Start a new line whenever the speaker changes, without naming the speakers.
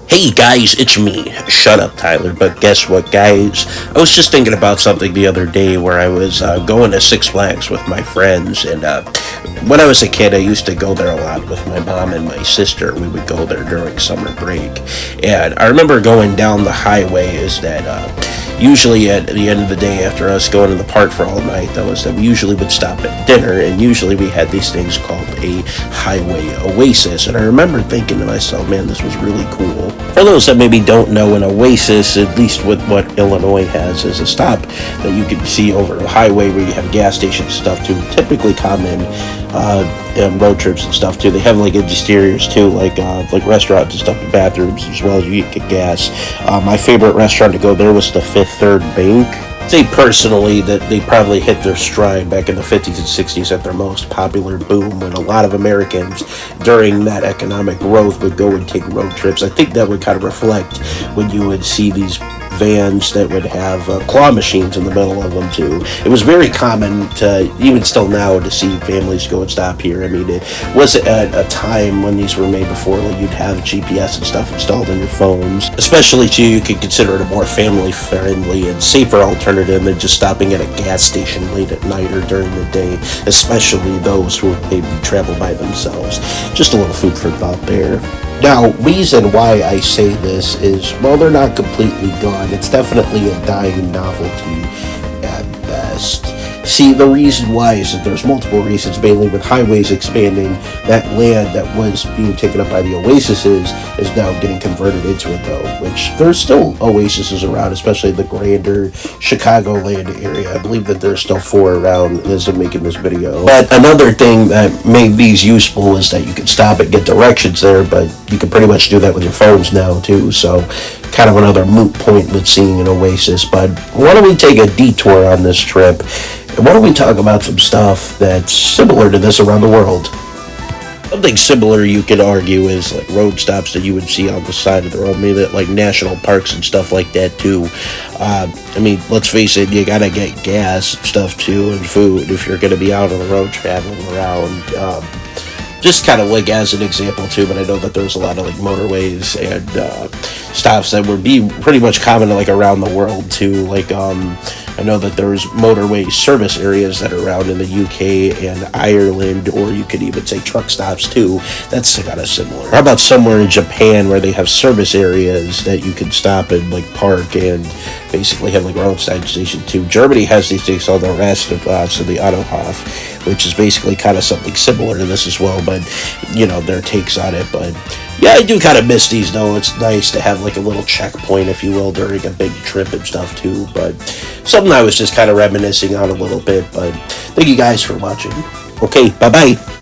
Hey guys, it's me. Shut up, Tyler. But guess what, guys? I was just thinking about something the other day where I was going to Six Flags with my friends, and when I was a kid, I used to go there a lot with my mom and my sister. We would go there during summer break, and I remember going down the highway. Is that usually at the end of the day, after us going to the park for all night, that we usually would stop at dinner, and usually we had these things called a highway Oasis. And I remember thinking to myself, man, this was really cool. For those that maybe don't know, an Oasis, at least with what Illinois has, is a stop that you can see over the highway where you have gas stations and stuff too. Typically common road trips and stuff too. They have like exteriors too, like restaurants and stuff, and bathrooms as well as you can get gas. My favorite restaurant to go there was the Fifth Third Bank. I say personally that they probably hit their stride back in the 50s and 60s at their most popular boom, when a lot of Americans during that economic growth would go and take road trips. I think that would kind of reflect when you would see these vans that would have claw machines in the middle of them too. It was very common to, even still now, to see families go and stop here. I mean, it was at a time when these were made before you'd have GPS and stuff installed on your phones. Especially too, you could consider it a more family friendly and safer alternative than just stopping at a gas station late at night or during the day, especially those who maybe travel by themselves. Just a little food for thought there. Now, reason why I say this is, well, they're not completely gone. It's definitely a dying novelty at best. See, the reason why is that there's multiple reasons, mainly with highways expanding. That land that was being taken up by the Oasises is now getting converted into it, though, which there's still Oasises around, especially the grander Chicagoland area. I believe that there's still 4 around as I'm making this video. But another thing that made these useful is that you can stop and get directions there, but you can pretty much do that with your phones now, too, so kind of another moot point with seeing an Oasis. But why don't we take a detour on this trip? Why don't we talk about some stuff that's similar to this around the world? Something similar, you could argue, is like road stops that you would see on the side of the road, maybe like national parks and stuff like that too. I mean, let's face it, you gotta get gas and stuff too, and food if you're gonna be out on the road traveling around. Just kind of like as an example too, but I know that there's a lot of like motorways and stops that would be pretty much common like around the world too. Like I know that there's motorway service areas that are around in the UK and Ireland, or you could even say truck stops too. That's kind of similar. How about somewhere in Japan where they have service areas that you can stop and like park and basically have like roadside station too. Germany has these things called the Rastplatz and the Autohof, which is basically kind of something similar to this as well, but you know, their takes on it. But yeah, I do kind of miss these though. It's nice to have like a little checkpoint, if you will, during a big trip and stuff too. But something I was just kind of reminiscing on a little bit. But thank you guys for watching. Okay, bye-bye.